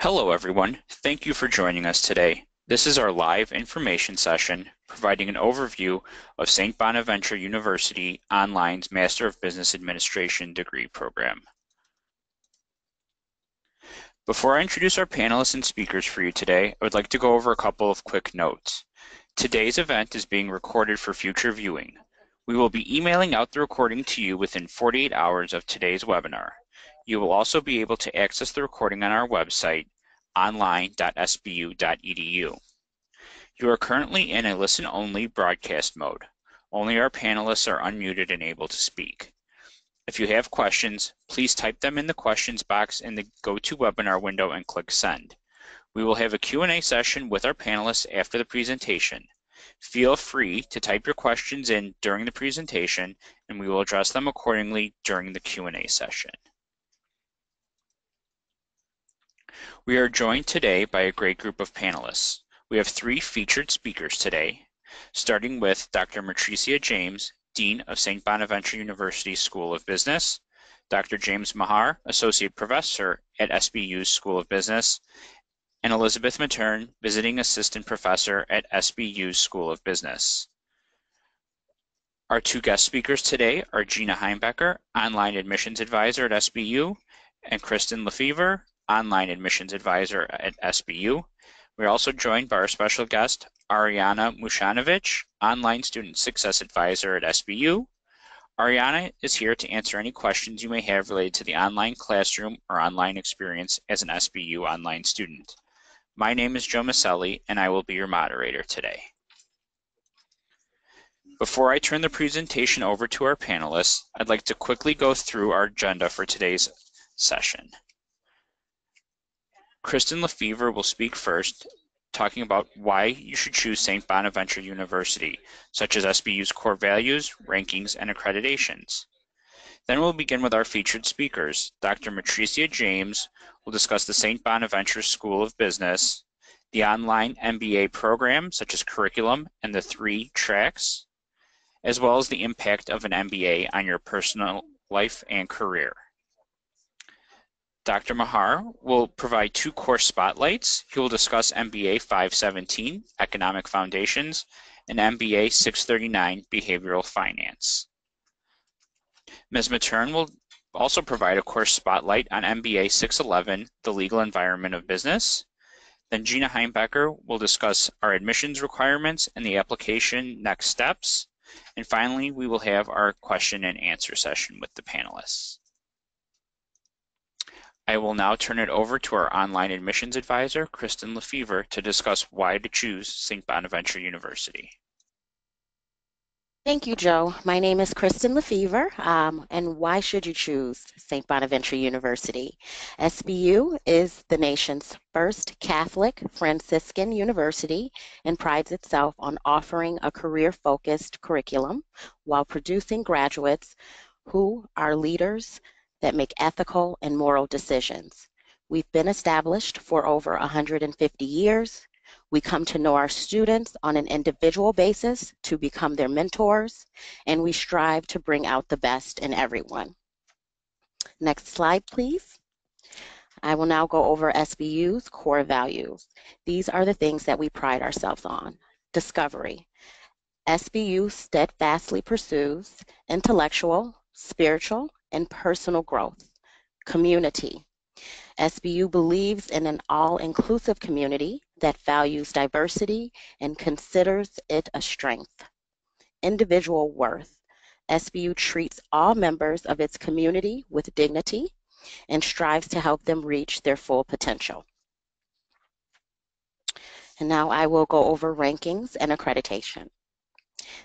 Hello everyone, thank you for joining us today. This is our live information session providing an overview of St. Bonaventure University Online's Master of Business Administration degree program. Before I introduce our panelists and speakers for you today, I would like to go over a couple of quick notes. Today's event is being recorded for future viewing. We will be emailing out the recording to you within 48 hours of today's webinar. You will also be able to access the recording on our website, online.sbu.edu. You are currently in a listen-only broadcast mode. Only our panelists are unmuted and able to speak. If you have questions, please type them in the questions box in the GoToWebinar window and click Send. We will have a Q&A session with our panelists after the presentation. Feel free to type your questions in during the presentation, and we will address them accordingly during the Q&A session. We are joined today by a great group of panelists. We have 3 featured speakers today, starting with Dr. Matricia James, Dean of St. Bonaventure University School of Business, Dr. James Mehar, Associate Professor at SBU's School of Business, and Elizabeth Matern, Visiting Assistant Professor at SBU's School of Business. Our 2 guest speakers today are Gina Heimbecker, Online Admissions Advisor at SBU, and Kristen Lefevre, Online Admissions Advisor at SBU. We're also joined by our special guest, Ariana Mushanovic, Online Student Success Advisor at SBU. Ariana is here to answer any questions you may have related to the online classroom or online experience as an SBU online student. My name is Joe Maselli, and I will be your moderator today. Before I turn the presentation over to our panelists, I'd like to quickly go through our agenda for today's session. Kristen Lefevre will speak first, talking about why you should choose St. Bonaventure University, such as SBU's core values, rankings, and accreditations. Then we'll begin with our featured speakers. Dr. Matricia James will discuss the St. Bonaventure School of Business, the online MBA program, such as curriculum and the 3 tracks, as well as the impact of an MBA on your personal life and career. Dr. Mehar will provide 2 course spotlights. He will discuss MBA 517, Economic Foundations, and MBA 639, Behavioral Finance. Ms. Matern will also provide a course spotlight on MBA 611, The Legal Environment of Business. Then Gina Heimbecker will discuss our admissions requirements and the application next steps. And finally, we will have our question and answer session with the panelists. I will now turn it over to our online admissions advisor, Kristen Lefevre, to discuss why to choose St. Bonaventure University. Thank you, Joe. My name is Kristen Lefevre, and why should you choose St. Bonaventure University? SBU is the nation's first Catholic Franciscan university and prides itself on offering a career-focused curriculum while producing graduates who are leaders that make ethical and moral decisions. We've been established for over 150 years. We come to know our students on an individual basis to become their mentors, and we strive to bring out the best in everyone. Next slide, please. I will now go over SBU's core values. These are the things that we pride ourselves on. Discovery. SBU steadfastly pursues intellectual, spiritual, and personal growth. Community. SBU believes in an all-inclusive community that values diversity and considers it a strength. Individual worth. SBU treats all members of its community with dignity and strives to help them reach their full potential. And now I will go over rankings and accreditation.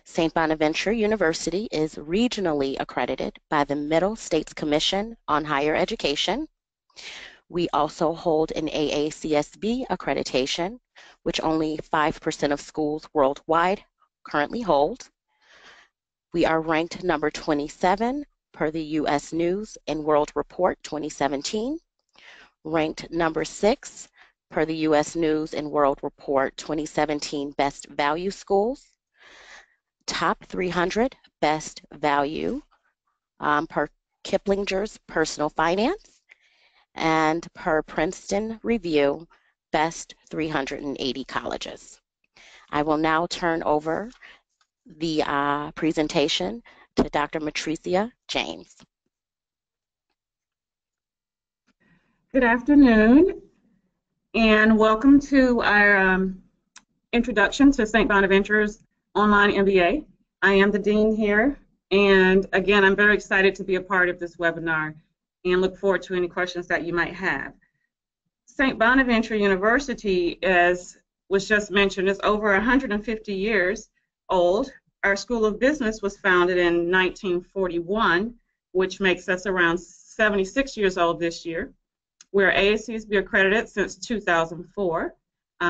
St. Bonaventure University is regionally accredited by the Middle States Commission on Higher Education. We also hold an AACSB accreditation, which only 5% of schools worldwide currently hold. We are ranked number 27 per the U.S. News and World Report 2017, ranked number 6 per the U.S. News and World Report 2017 Best Value Schools, top 300 Best Value per Kiplinger's Personal Finance, and per Princeton Review, best 380 colleges. I will now turn over the presentation to Dr. Matricia James. Good afternoon, and welcome to our introduction to St. Bonaventure's Online MBA. I am the Dean here, and again, I'm very excited to be a part of this webinar and look forward to any questions that you might have. St. Bonaventure University, as was just mentioned, is over 150 years old. Our School of Business was founded in 1941, which makes us around 76 years old this year. We're ASCSB accredited since 2004,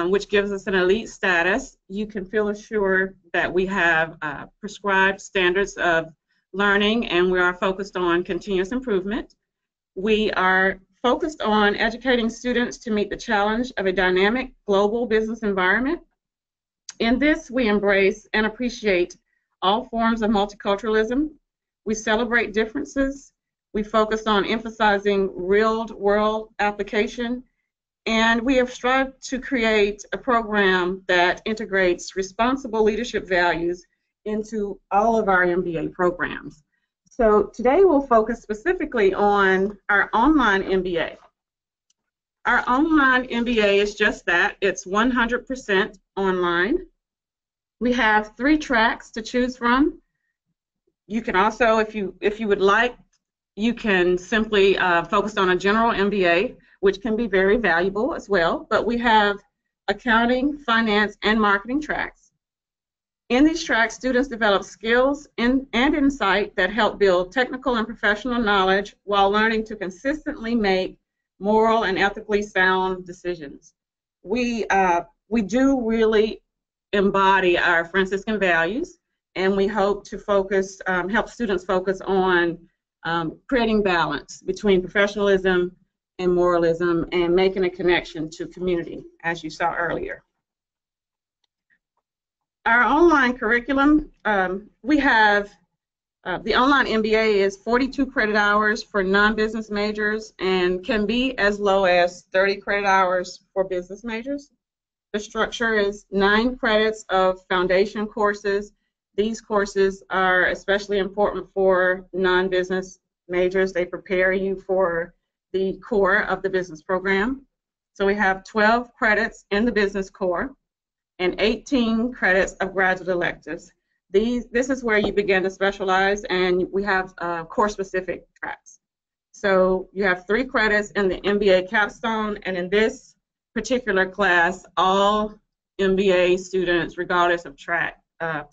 which gives us an elite status. You can feel assured that we have prescribed standards of learning, and we are focused on continuous improvement. We are focused on educating students to meet the challenge of a dynamic global business environment. In this, we embrace and appreciate all forms of multiculturalism. We celebrate differences. We focus on emphasizing real-world application, and we have strived to create a program that integrates responsible leadership values into all of our MBA programs. So today we'll focus specifically on our online MBA. Our online MBA is just that. It's 100% online. We have 3 tracks to choose from. You can also, if you would like, you can simply focus on a general MBA, which can be very valuable as well. But we have accounting, finance, and marketing tracks. In these tracks, students develop skills and insight that help build technical and professional knowledge while learning to consistently make moral and ethically sound decisions. We do really embody our Franciscan values, and we hope to focus, help students focus on creating balance between professionalism and moralism and making a connection to community, as you saw earlier. Our online curriculum, we have the online MBA is 42 credit hours for non-business majors and can be as low as 30 credit hours for business majors. The structure is 9 credits of foundation courses. These courses are especially important for non-business majors. They prepare you for the core of the business program. So we have 12 credits in the business core and 18 credits of graduate electives. This is where you begin to specialize, and we have course-specific tracks. So you have 3 credits in the MBA capstone, and in this particular class, all MBA students, regardless of track,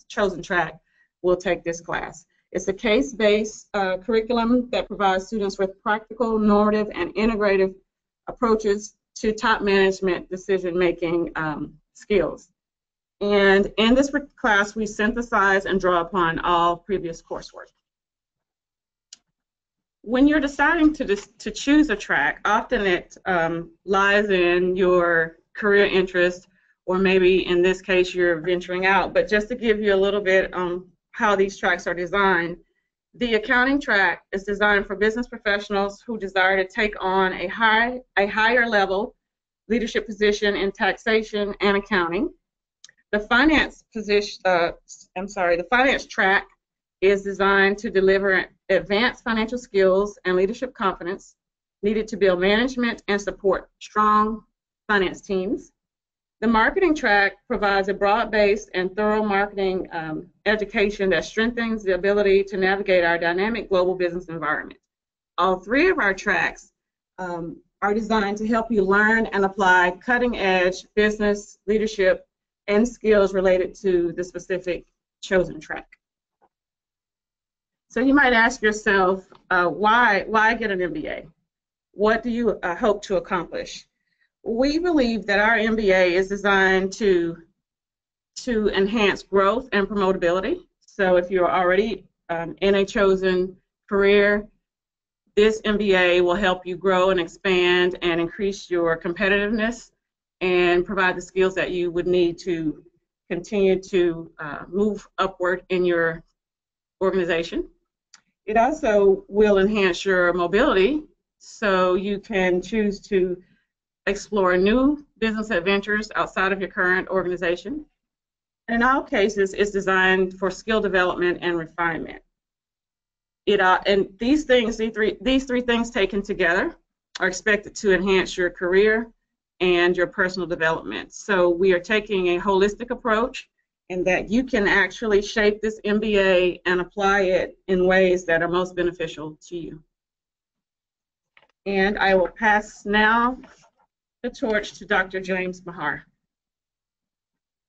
chosen track, will take this class. It's a case-based curriculum that provides students with practical, normative, and integrative approaches to top management decision-making skills. And in this class, we synthesize and draw upon all previous coursework. When you're deciding to choose a track, often it lies in your career interest, or maybe in this case you're venturing out. But just to give you a little bit on how these tracks are designed, the accounting track is designed for business professionals who desire to take on a higher level leadership position in taxation and accounting. The finance the finance track is designed to deliver advanced financial skills and leadership confidence needed to build management and support strong finance teams. The marketing track provides a broad-based and thorough marketing education that strengthens the ability to navigate our dynamic global business environment. All 3 of our tracks are designed to help you learn and apply cutting-edge business, leadership, and skills related to the specific chosen track. So you might ask yourself, why get an MBA? What do you hope to accomplish? We believe that our MBA is designed to enhance growth and promotability. So if you're already in a chosen career, this MBA will help you grow and expand and increase your competitiveness and provide the skills that you would need to continue to move upward in your organization. It also will enhance your mobility So you can choose to explore new business adventures outside of your current organization. And in all cases, it's designed for skill development and refinement. And these three things taken together are expected to enhance your career and your personal development. So we are taking a holistic approach in that you can actually shape this MBA and apply it in ways that are most beneficial to you. And I will pass now the torch to Dr. James Mehar.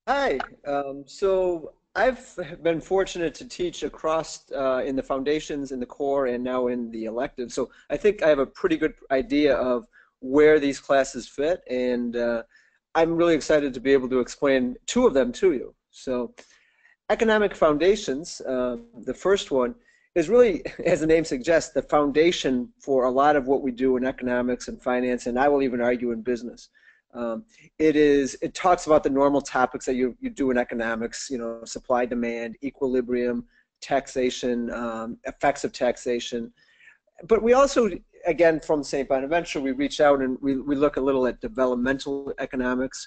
Hi. So I've been fortunate to teach across in the foundations, in the core, and now in the elective. So I think I have a pretty good idea of where these classes fit, and I'm really excited to be able to explain two of them to you. So economic foundations, the first one, is really, as the name suggests, the foundation for a lot of what we do in economics and finance, and I will even argue in business. It talks about the normal topics that you do in economics, you know, supply, demand, equilibrium, taxation, effects of taxation. But we also, again, from St. Bonaventure, we reach out and we look a little at developmental economics.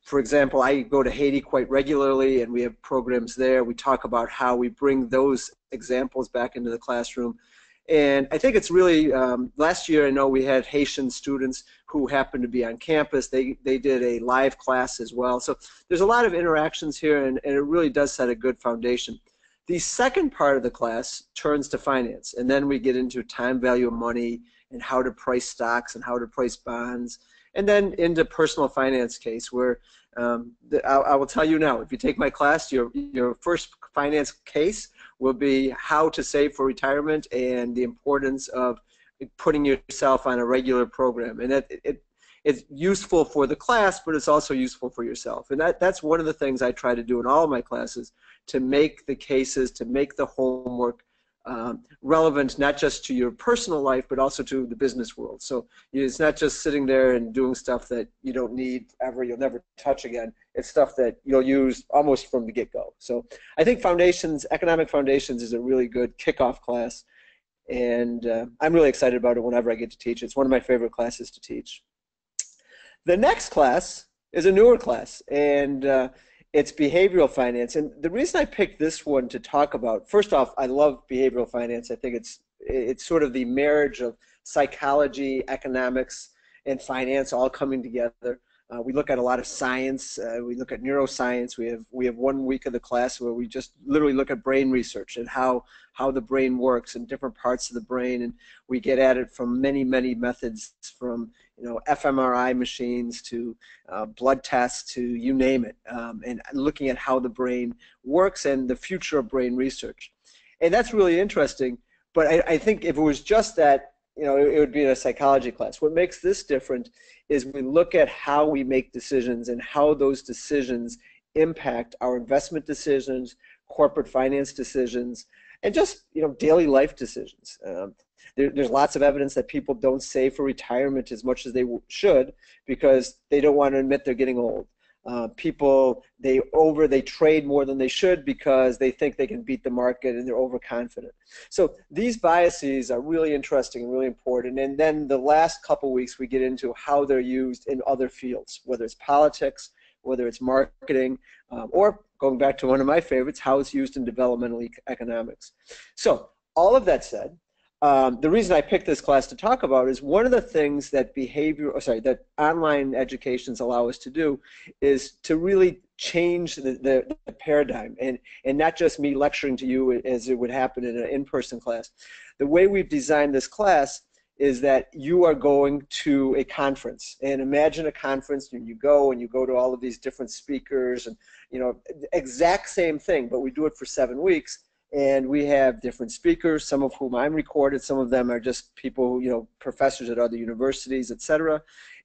For example, I go to Haiti quite regularly, and we have programs there. We talk about how we bring those examples back into the classroom. And I think it's really, last year I know we had Haitian students who happened to be on campus. They did a live class as well. So there's a lot of interactions here, and it really does set a good foundation. The second part of the class turns to finance, and then we get into time value of money and how to price stocks and how to price bonds, and then into personal finance case, where I will tell you now, if you take my class, your first finance case will be how to save for retirement and the importance of putting yourself on a regular program. And it's useful for the class, but it's also useful for yourself. And that's one of the things I try to do in all of my classes, to make the cases, to make the homework relevant not just to your personal life, but also to the business world. So it's not just sitting there and doing stuff that you don't need ever, you'll never touch again. It's stuff that you'll use almost from the get-go. So I think foundations, economic foundations, is a really good kickoff class, and I'm really excited about it whenever I get to teach it. It's one of my favorite classes to teach. The next class is a newer class, and it's behavioral finance. And the reason I picked this one to talk about, first off, I love behavioral finance. I think it's sort of the marriage of psychology, economics, and finance all coming together. We look at a lot of science. We look at neuroscience. We have 1 week of the class where we just literally look at brain research and how the brain works in different parts of the brain, and we get at it from many methods, from fMRI machines to blood tests to you name it, and looking at how the brain works and the future of brain research. And that's really interesting, but I think if it was just that, it would be in a psychology class. What makes this different is we look at how we make decisions and how those decisions impact our investment decisions, corporate finance decisions, and just daily life decisions. There's lots of evidence that people don't save for retirement as much as they should because they don't want to admit they're getting old. People, they trade more than they should because they think they can beat the market and they're overconfident. So these biases are really interesting and really important. And then the last couple weeks we get into how they're used in other fields, whether it's politics, whether it's marketing, or going back to one of my favorites, how it's used in developmental economics. So all of that said, the reason I picked this class to talk about is one of the things that that online educations allow us to do is to really change the paradigm, and not just me lecturing to you as it would happen in an in-person class. The way we've designed this class is that you are going to a conference, and imagine a conference, and you go to all of these different speakers, and exact same thing, but we do it for 7 weeks. And we have different speakers, some of whom I'm recorded, some of them are just people, professors at other universities, etc.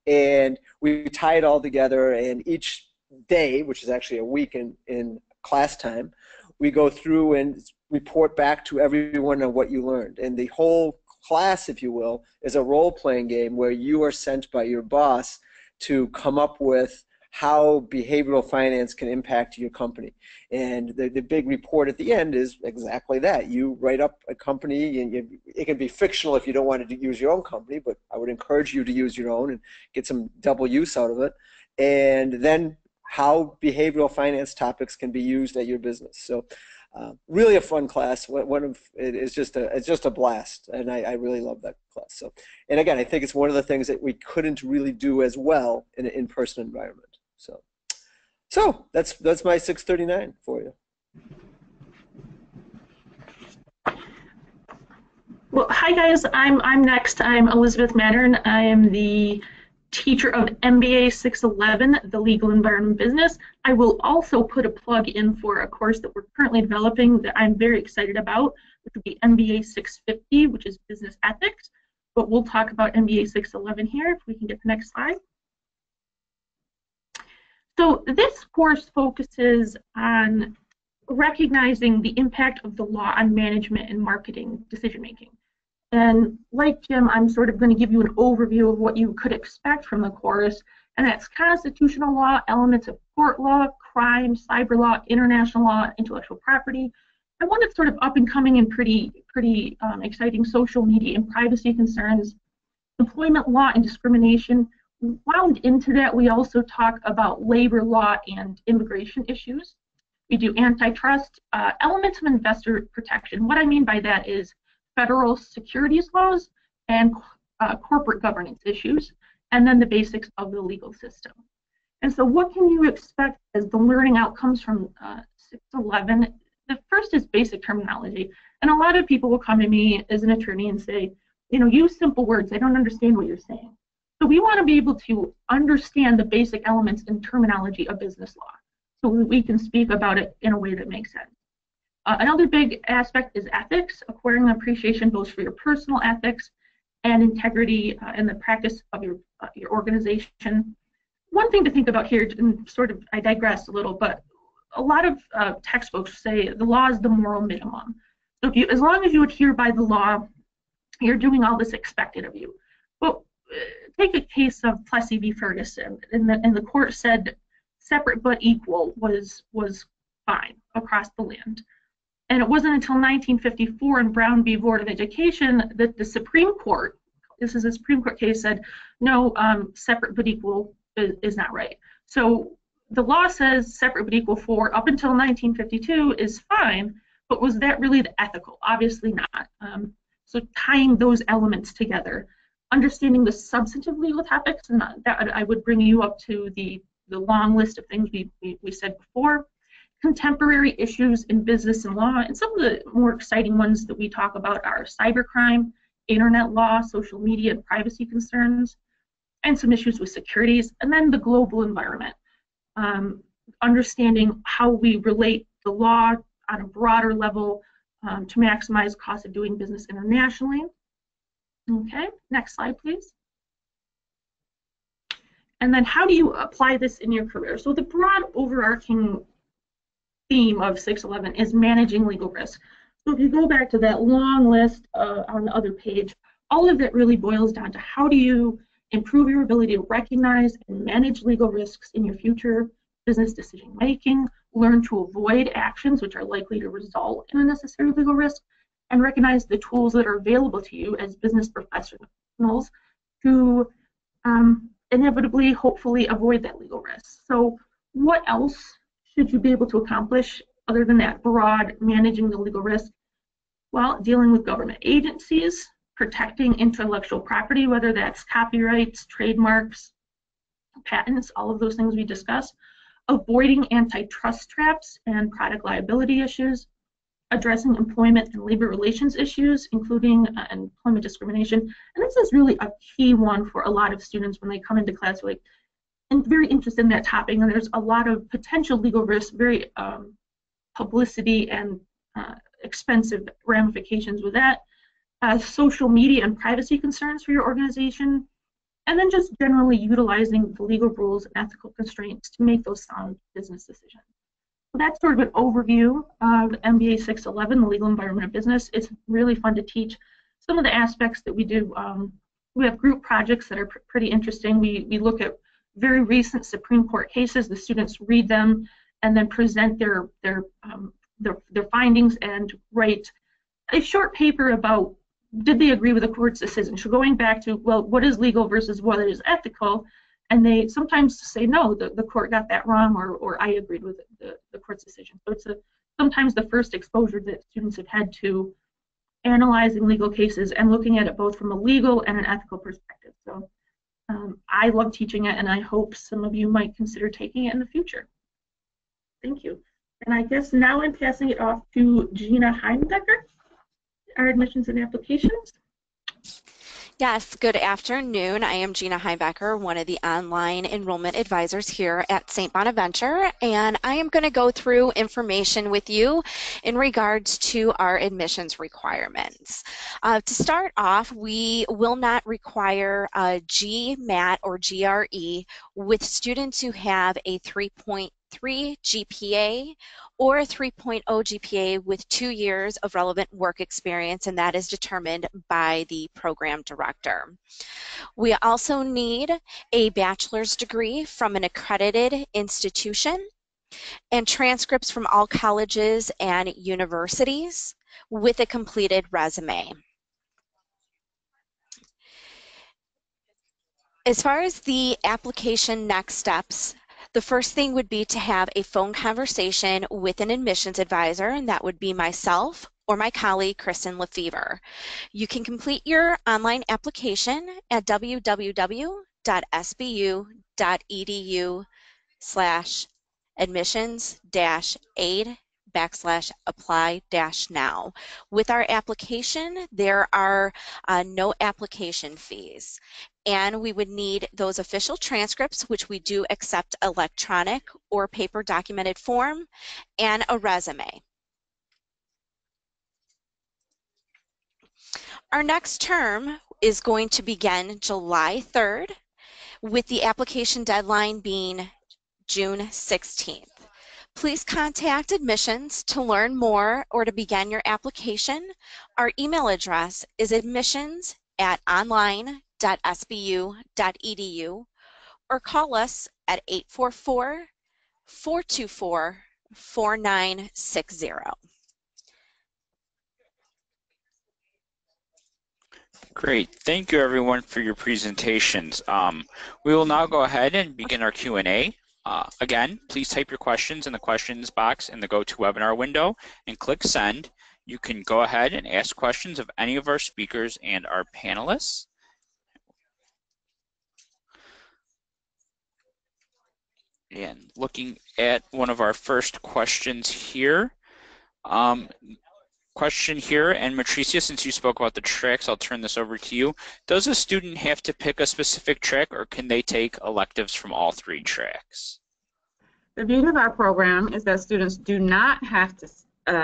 And we tie it all together, and each day, which is actually a week in class time, we go through and report back to everyone on what you learned. And the whole class, if you will, is a role-playing game where you are sent by your boss to come up with how behavioral finance can impact your company. And the big report at the end is exactly that. You write up a company, and it can be fictional if you don't want to use your own company, but I would encourage you to use your own and get some double use out of it. And then how behavioral finance topics can be used at your business. So really a fun class. It's just a blast, and I really love that class. So, and again, I think it's one of the things that we couldn't really do as well in an in-person environment. So that's my 639 for you. Well, hi guys. I'm next. I'm Elizabeth Mattern. I am the teacher of MBA 611, the Legal Environment Business. I will also put a plug in for a course that we're currently developing that I'm very excited about, which would be MBA 650, which is Business Ethics. But we'll talk about MBA 611 here, if we can get the next slide. So this course focuses on recognizing the impact of the law on management and marketing decision-making. And like Jim, I'm sort of going to give you an overview of what you could expect from the course, and that's constitutional law, elements of court law, crime, cyber law, international law, intellectual property, and one that's sort of up and coming and pretty exciting, social media and privacy concerns, employment law and discrimination. Wound into that, we also talk about labor law and immigration issues. We do antitrust, elements of investor protection. What I mean by that is federal securities laws and corporate governance issues, and then the basics of the legal system. And so what can you expect as the learning outcomes from 611? The first is basic terminology. And a lot of people will come to me as an attorney and say, you know, use simple words. I don't understand what you're saying. So we want to be able to understand the basic elements and terminology of business law so we can speak about it in a way that makes sense. Another big aspect is ethics, acquiring appreciation both for your personal ethics and integrity in the practice of your organization. One thing to think about here, and sort of I digress a little, but a lot of textbooks say the law is the moral minimum. So if you, as long as you adhere by the law, you're doing all this expected of you. But take a case of Plessy v. Ferguson, and the court said separate but equal was fine across the land. And it wasn't until 1954 in Brown v. Board of Education that the Supreme Court, this is a Supreme Court case, said no, separate but equal is not right. So the law says separate but equal for up until 1952 is fine, but was that really the ethical? Obviously not. So tying those elements together, understanding the substantive legal topics, and that I would bring you up to the long list of things we said before. Contemporary issues in business and law, and some of the more exciting ones that we talk about are cybercrime, internet law, social media and privacy concerns, and some issues with securities, and then the global environment. Understanding how we relate the law on a broader level to maximize cost of doing business internationally. Okay, next slide, please. And then how do you apply this in your career? So the broad overarching theme of 611 is managing legal risk. So if you go back to that long list on the other page, all of that really boils down to how do you improve your ability to recognize and manage legal risks in your future business decision making, learn to avoid actions which are likely to result in unnecessary legal risk, and recognize the tools that are available to you as business professionals to inevitably, hopefully, avoid that legal risk. So what else should you be able to accomplish other than that broad managing the legal risk? Well, dealing with government agencies, protecting intellectual property, whether that's copyrights, trademarks, patents, all of those things we discussed, avoiding antitrust traps and product liability issues, addressing employment and labor relations issues, including employment discrimination. And this is really a key one for a lot of students when they come into class, like, and very interested in that topic, and there's a lot of potential legal risks, very publicity and expensive ramifications with that, social media and privacy concerns for your organization, and then just generally utilizing the legal rules and ethical constraints to make those sound business decisions. So that's sort of an overview of MBA 611, the legal environment of business. It's really fun to teach. Some of the aspects that we do, we have group projects that are pretty interesting. We look at very recent Supreme Court cases. The students read them and then present their findings and write a short paper about did they agree with the court's decision. So going back to, well, what is legal versus what is ethical, and they sometimes say, no, the court got that wrong, or I agreed with the court's decision. So it's sometimes the first exposure that students have had to analyzing legal cases and looking at it both from a legal and an ethical perspective. So I love teaching it, and I hope some of you might consider taking it in the future. Thank you. And I guess now I'm passing it off to Gina Heimenbecker, our admissions and applications. Yes, good afternoon. I am Gina Heimenbecker, one of the online enrollment advisors here at St. Bonaventure, and I am going to go through information with you in regards to our admissions requirements. To start off, we will not require a GMAT or GRE with students who have a 3.3 GPA or a 3.0 GPA with 2 years of relevant work experience, and that is determined by the program director. We also need a bachelor's degree from an accredited institution and transcripts from all colleges and universities with a completed resume. As far as the application next steps, the first thing would be to have a phone conversation with an admissions advisor, and that would be myself or my colleague, Kristen Lefevre. You can complete your online application at www.sbu.edu/admissions-aid/apply-now. With our application, there are no application fees. And we would need those official transcripts, which we do accept electronic or paper documented form, and a resume. Our next term is going to begin July 3rd, with the application deadline being June 16th. Please contact admissions to learn more or to begin your application. Our email address is admissions@online.sbu.edu or call us at 844-424-4960. Great. Thank you, everyone, for your presentations. We will now go ahead and begin our Q&A. Again, please type your questions in the questions box in the GoToWebinar window and click send. You can go ahead and ask questions of any of our speakers and our panelists. And looking at one of our first questions here. Question here, and Matricia, since you spoke about the tracks, I'll turn this over to you. Does a student have to pick a specific track, or can they take electives from all 3 tracks? The beauty of our program is that students do not have to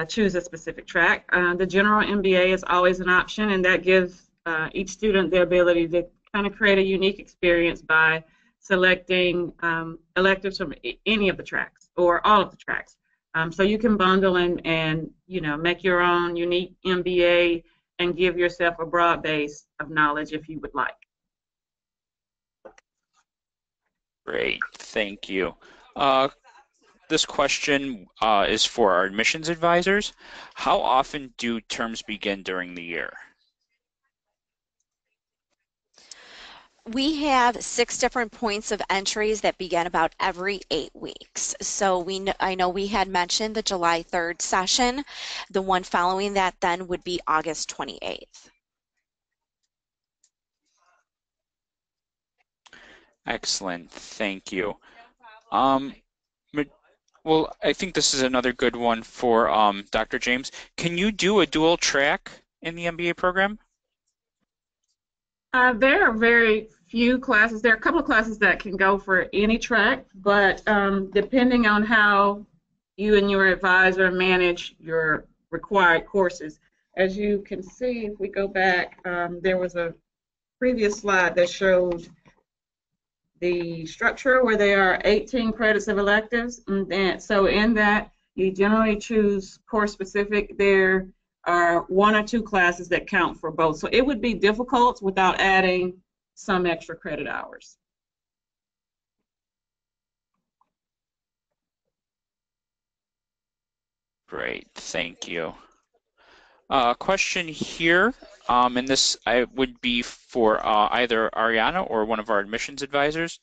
choose a specific track. The general MBA is always an option, and that gives each student the ability to kind of create a unique experience by selecting electives from any of the tracks or all of the tracks. So you can bundle and you know, make your own unique MBA and give yourself a broad base of knowledge if you would like. Great, thank you. This question is for our admissions advisors. How often do terms begin during the year? We have 6 different points of entries that begin about every 8 weeks. So I know we had mentioned the July 3rd session. The one following that then would be August 28th. Excellent, thank you. Well, I think this is another good one for Dr. James. Can you do a dual track in the MBA program? There are very few classes. There are a couple of classes that can go for any track, but depending on how you and your advisor manage your required courses. As you can see, if we go back, there was a previous slide that showed the structure where there are 18 credits of electives, and then, so in that you generally choose course specific. There are 1 or 2 classes that count for both, so it would be difficult without adding some extra credit hours. Great, thank you. Question here, and this would be for either Ariana or one of our admissions advisors.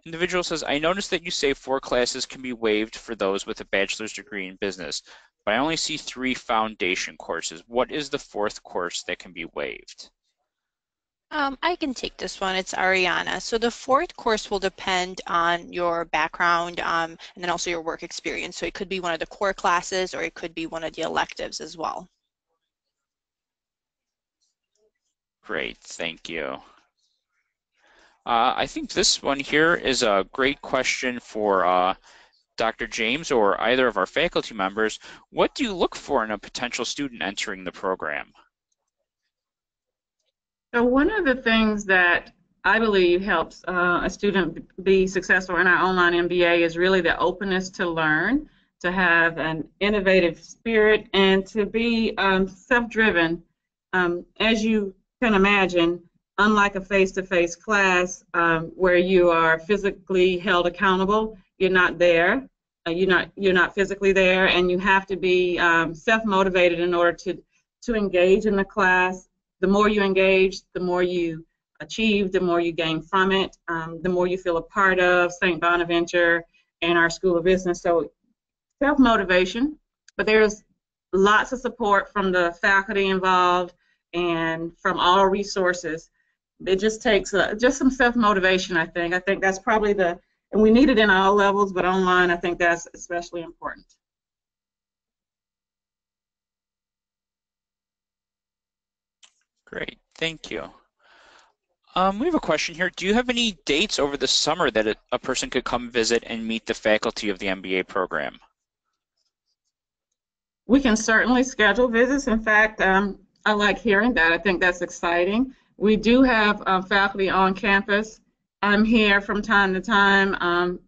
Individual says, I noticed that you say 4 classes can be waived for those with a bachelor's degree in business, but I only see 3 foundation courses. What is the 4th course that can be waived? I can take this one. It's Ariana. So the 4th course will depend on your background and then also your work experience. So it could be one of the core classes or it could be one of the electives as well. Great, thank you. I think this one here is a great question for Dr. James or either of our faculty members. What do you look for in a potential student entering the program? So one of the things that I believe helps a student be successful in our online MBA is really the openness to learn, to have an innovative spirit, and to be self-driven. As you can imagine, unlike a face-to-face class where you are physically held accountable, you're not there. You're not physically there, and you have to be self-motivated in order to engage in the class. The more you engage, the more you achieve, the more you gain from it, the more you feel a part of St. Bonaventure and our School of Business. So self-motivation, but there's lots of support from the faculty involved and from all resources. It just takes just some self-motivation, I think. I think that's probably and we need it in all levels, but online I think that's especially important. Great, thank you. We have a question here. Do you have any dates over the summer that a person could come visit and meet the faculty of the MBA program? We can certainly schedule visits. In fact, I like hearing that. I think that's exciting. We do have faculty on campus. I'm here from time to time,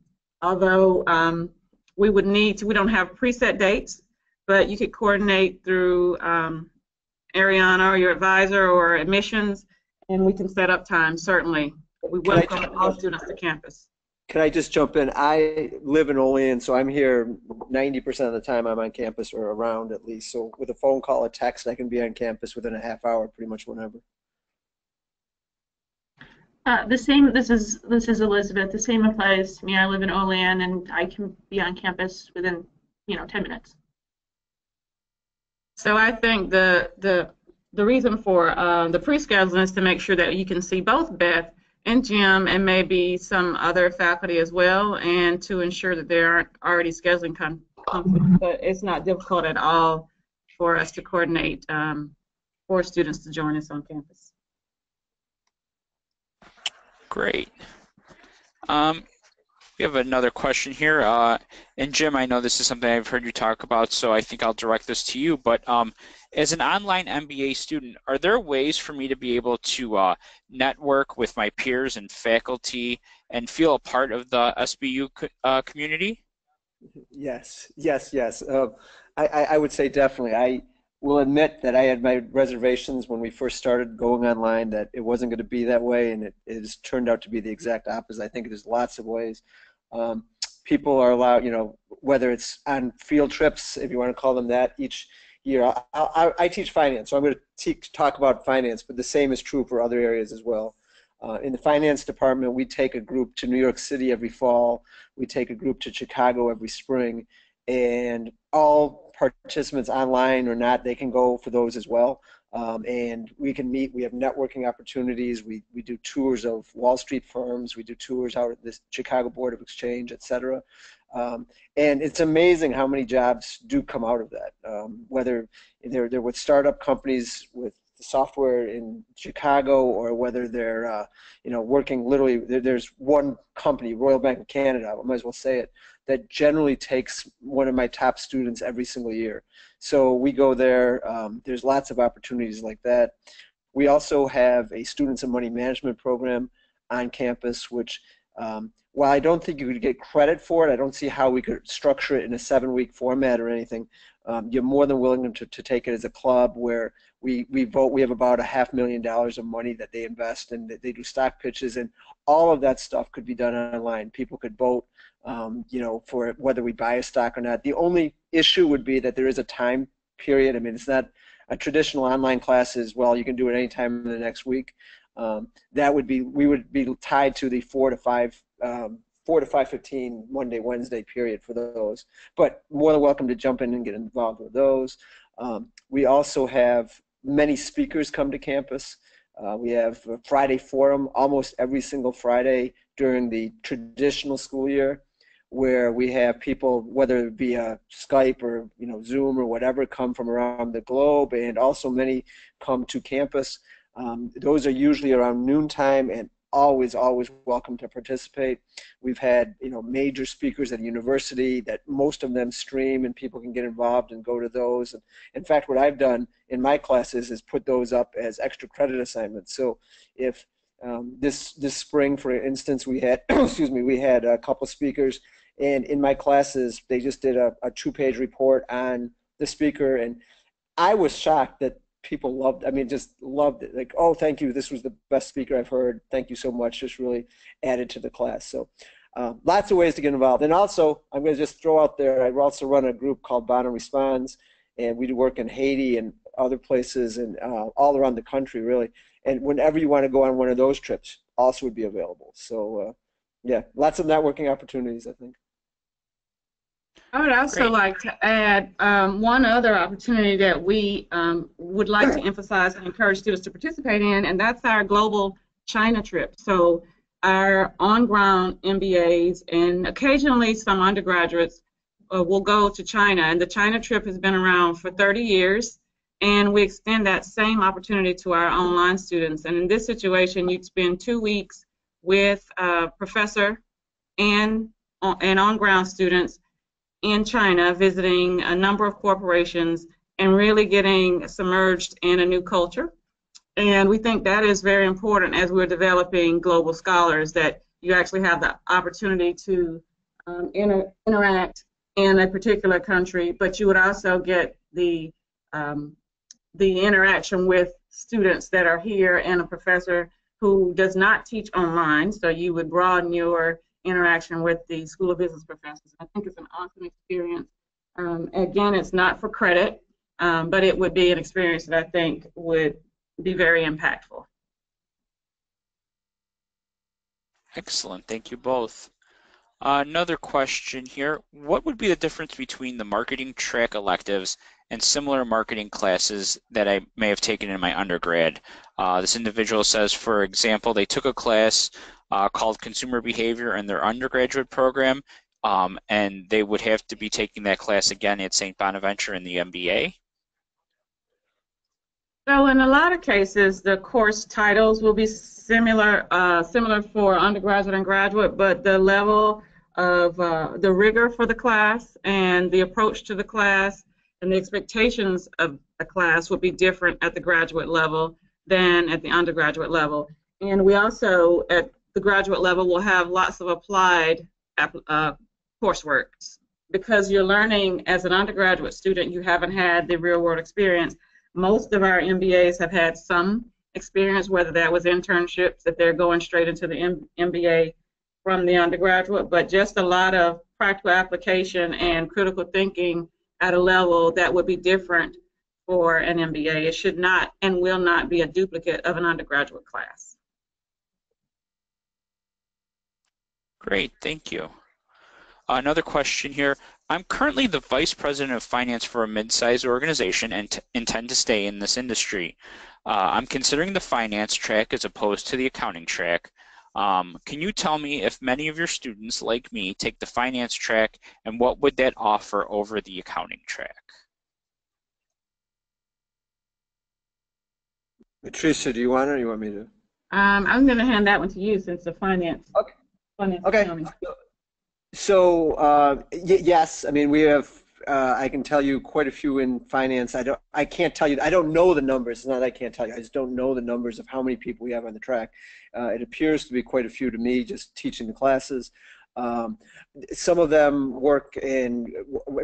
although we don't have preset dates, but you could coordinate through Ariana or your advisor or admissions, and we can set up time, certainly. We welcome all students to campus. Can I just jump in? I live in Olean, so I'm here 90% of the time I'm on campus or around at least. So with a phone call or text, I can be on campus within a half hour pretty much whenever. This is Elizabeth. The same applies to me. I live in Olean, and I can be on campus within 10 minutes. So I think the reason for the pre-scheduling is to make sure that you can see both Beth and Jim and maybe some other faculty as well, and to ensure that there aren't already scheduling conflicts. But it's not difficult at all for us to coordinate for students to join us on campus. Great. We have another question here. And Jim, I know this is something I've heard you talk about, so I think I'll direct this to you. But as an online MBA student, are there ways for me to be able to network with my peers and faculty and feel a part of the SBU community? Yes. I would say definitely. I will admit that I had my reservations when we first started going online that it wasn't going to be that way, and it has turned out to be the exact opposite. I think there's lots of ways. People are allowed, whether it's on field trips, if you want to call them that, each year. I teach finance, so I'm going to talk about finance, but the same is true for other areas as well. In the finance department, we take a group to New York City every fall. We take a group to Chicago every spring, and all participants, online or not, they can go for those as well. And we can meet. We have networking opportunities. We do tours of Wall Street firms. We do tours out at the Chicago Board of Exchange, etc. And it's amazing how many jobs do come out of that. Whether they're with startup companies with software in Chicago, or whether they're working literally. There's one company, Royal Bank of Canada, I might as well say it, that generally takes one of my top students every single year. So we go there. There's lots of opportunities like that. We also have a students and money management program on campus, which while I don't think you could get credit for it, I don't see how we could structure it in a 7-week format or anything. You're more than willing to take it as a club where we vote. We have about $500,000 of money that they invest, and they do stock pitches, and all of that stuff could be done online. People could vote, for whether we buy a stock or not. The only issue would be that there is a time period. I mean, it's not a traditional online classes. Well, you can do it any time in the next week. That would be, we would be tied to the 4 to 5:15 Monday, Wednesday period for those. But more than welcome to jump in and get involved with those. We also have many speakers come to campus. We have a Friday forum almost every single Friday during the traditional school year, where we have people, whether it be Skype or Zoom or whatever, come from around the globe, and also many come to campus. Those are usually around noontime, and always welcome to participate. We've had major speakers at the university that most of them stream, and people can get involved and go to those. And in fact, what I've done in my classes is put those up as extra credit assignments. So if this spring, for instance, we had we had a couple speakers, and in my classes they just did a 2-page report on the speaker, and I was shocked that people loved, just loved it. Like, oh, thank you, this was the best speaker I've heard. Thank you so much. Just really added to the class. So lots of ways to get involved. And also, I'm going to just throw out there, I also run a group called Bonner Responds, and we do work in Haiti and other places, and all around the country, really. And whenever you want to go on one of those trips, also would be available. So yeah, lots of networking opportunities, I think. I would also like to add one other opportunity that we would like to emphasize and encourage students to participate in, and that's our global China trip. So our on-ground MBAs and occasionally some undergraduates will go to China, and the China trip has been around for 30 years, and we extend that same opportunity to our online students. And in this situation, you'd spend 2 weeks with a professor and on-ground students in China, visiting a number of corporations and really getting submerged in a new culture. And we think that is very important as we're developing global scholars, that you actually have the opportunity to interact in a particular country, but you would also get the interaction with students that are here and a professor who does not teach online, so you would broaden your interaction with the School of Business professors. I think it's an awesome experience. Again, it's not for credit, but it would be an experience that I think would be very impactful. Excellent. Thank you both. Another question here. What would be the difference between the marketing track electives and similar marketing classes that I may have taken in my undergrad? This individual says, for example, they took a class called Consumer Behavior in their undergraduate program, and they would have to be taking that class again at St. Bonaventure in the MBA. So in a lot of cases, the course titles will be similar for undergraduate and graduate, but the level of the rigor for the class and the approach to the class and the expectations of the class will be different at the graduate level than at the undergraduate level. And we also, at the graduate level, will have lots of applied coursework. Because you're learning as an undergraduate student, you haven't had the real-world experience. Most of our MBAs have had some experience, whether that was internships, if they're going straight into the MBA from the undergraduate, but just a lot of practical application and critical thinking at a level that would be different for an MBA. It should not and will not be a duplicate of an undergraduate class. Great, thank you. Another question here. I'm currently the Vice President of Finance for a mid-sized organization and intend to stay in this industry. I'm considering the finance track as opposed to the accounting track. Can you tell me if many of your students, like me, take the finance track, and what would that offer over the accounting track? Patricia, do you want it, or you want me to? I'm going to hand that one to you since the finance. Okay. Finance Okay. Accounting. So yes, I mean, we have. I can tell you quite a few in finance. I can't tell you. I don't know the numbers. It's not that I can't tell you. I just don't know the numbers of how many people we have on the track. It appears to be quite a few to me, just teaching the classes. Some of them work in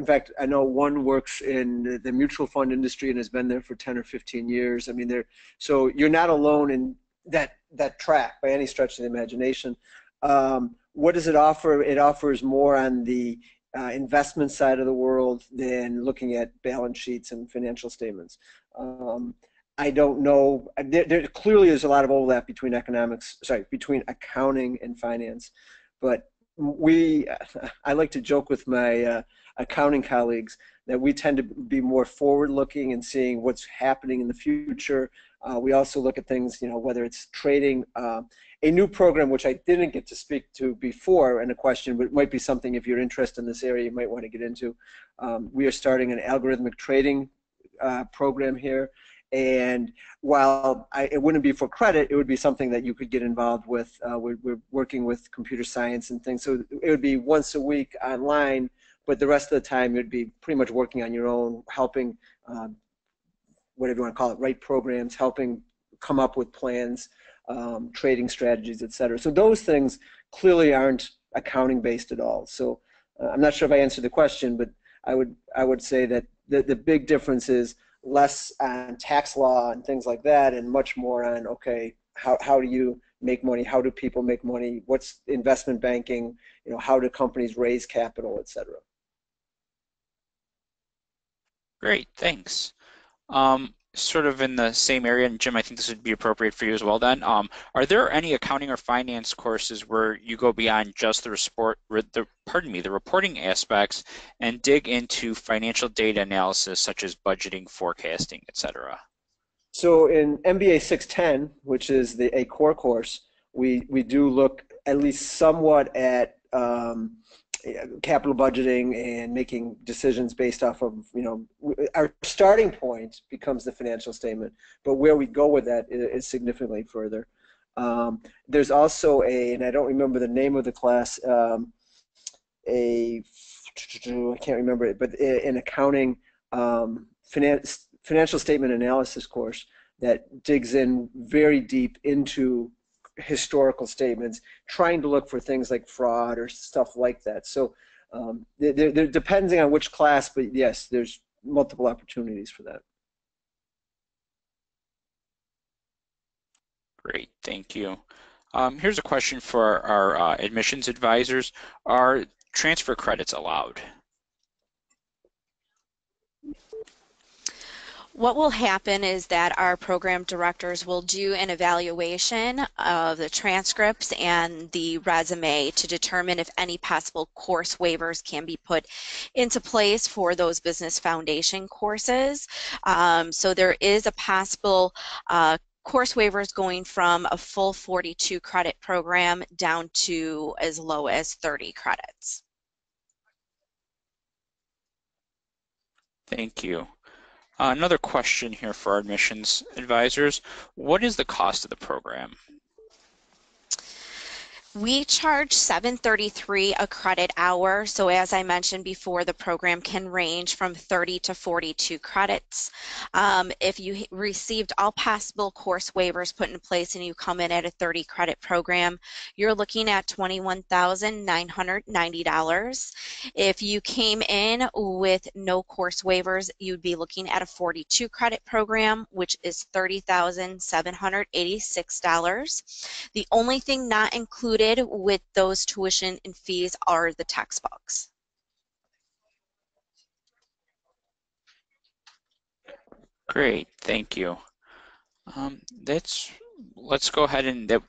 fact, I know one works in the mutual fund industry and has been there for 10 or 15 years. I mean, so you're not alone in that track by any stretch of the imagination. What does it offer? It offers more on the investment side of the world than looking at balance sheets and financial statements. I don't know. There clearly is a lot of overlap between between accounting and finance, but I like to joke with my accounting colleagues that we tend to be more forward-looking and seeing what's happening in the future. We also look at things, whether it's trading. A new program, which I didn't get to speak to before in a question, but it might be something, if you're interested in this area, you might want to get into. We are starting an algorithmic trading program here. And while it wouldn't be for credit, it would be something that you could get involved with. We're working with computer science and things. So it would be once a week online, but the rest of the time you'd be pretty much working on your own, helping, whatever you want to call it, write programs, helping come up with plans, trading strategies, etc. So those things clearly aren't accounting based at all. So I'm not sure if I answered the question, but I would say that the big difference is less on tax law and things like that, and much more on, okay, how do you make money? How do people make money? What's investment banking? How do companies raise capital, etc. Great, thanks. Sort of in the same area, and Jim, I think this would be appropriate for you as well then. Are there any accounting or finance courses where you go beyond just the reporting aspects and dig into financial data analysis such as budgeting, forecasting, etc.? So in MBA 610, which is a core course, we do look at least somewhat at capital budgeting and making decisions based off of, our starting point becomes the financial statement, but where we go with that is significantly further. There's also and I don't remember the name of the class, I can't remember it, but an accounting financial statement analysis course that digs in very deep into historical statements, trying to look for things like fraud or stuff like that. So they're depending on which class, but yes, there's multiple opportunities for that. Great, thank you. Here's a question for our admissions advisors. Are transfer credits allowed? What will happen is that our program directors will do an evaluation of the transcripts and the resume to determine if any possible course waivers can be put into place for those business foundation courses. So there is a possible course waivers going from a full 42 credit program down to as low as 30 credits. Thank you. Another question here for our admissions advisors. What is the cost of the program? We charge $7.33 a credit hour. So as I mentioned before, the program can range from 30 to 42 credits. If you received all possible course waivers put in place and you come in at a 30 credit program, you're looking at $21,990. If you came in with no course waivers, you'd be looking at a 42 credit program, which is $30,786. The only thing not included with those tuition and fees are the textbooks. Great, thank you. Let's go ahead and that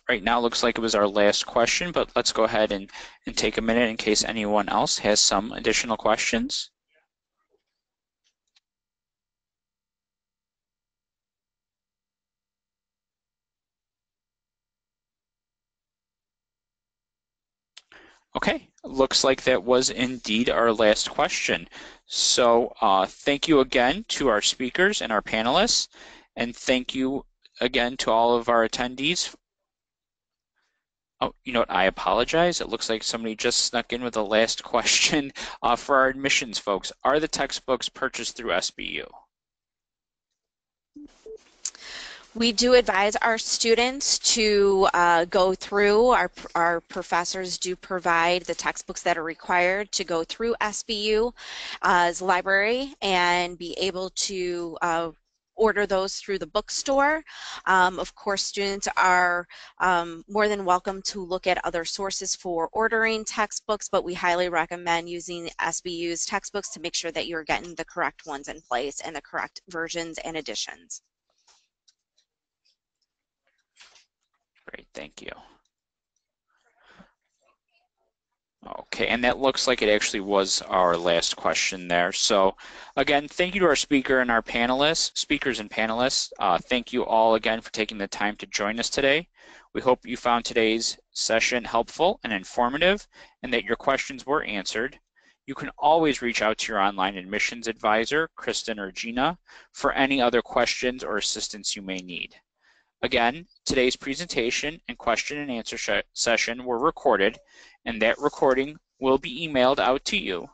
right now looks like it was our last question, but let's go ahead and take a minute in case anyone else has some additional questions. Okay, looks like that was indeed our last question. So thank you again to our speakers and our panelists, and thank you again to all of our attendees. Oh, you know what, I apologize. It looks like somebody just snuck in with the last question for our admissions folks. Are the textbooks purchased through SBU? We do advise our students to go through, our professors do provide the textbooks that are required to go through SBU's library and be able to order those through the bookstore. Of course, students are more than welcome to look at other sources for ordering textbooks, but we highly recommend using SBU's textbooks to make sure that you're getting the correct ones in place and the correct versions and editions. Great, thank you. Okay, and that looks like it actually was our last question there. So again, thank you to our speakers and panelists. Thank you all again for taking the time to join us today. We hope you found today's session helpful and informative and that your questions were answered. You can always reach out to your online admissions advisor, Kristen or Gina, for any other questions or assistance you may need. Again, today's presentation and question and answer session were recorded, and that recording will be emailed out to you.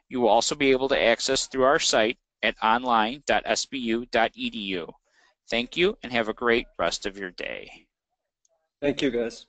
You will also be able to access through our site at online.sbu.edu. Thank you and have a great rest of your day. Thank you, guys.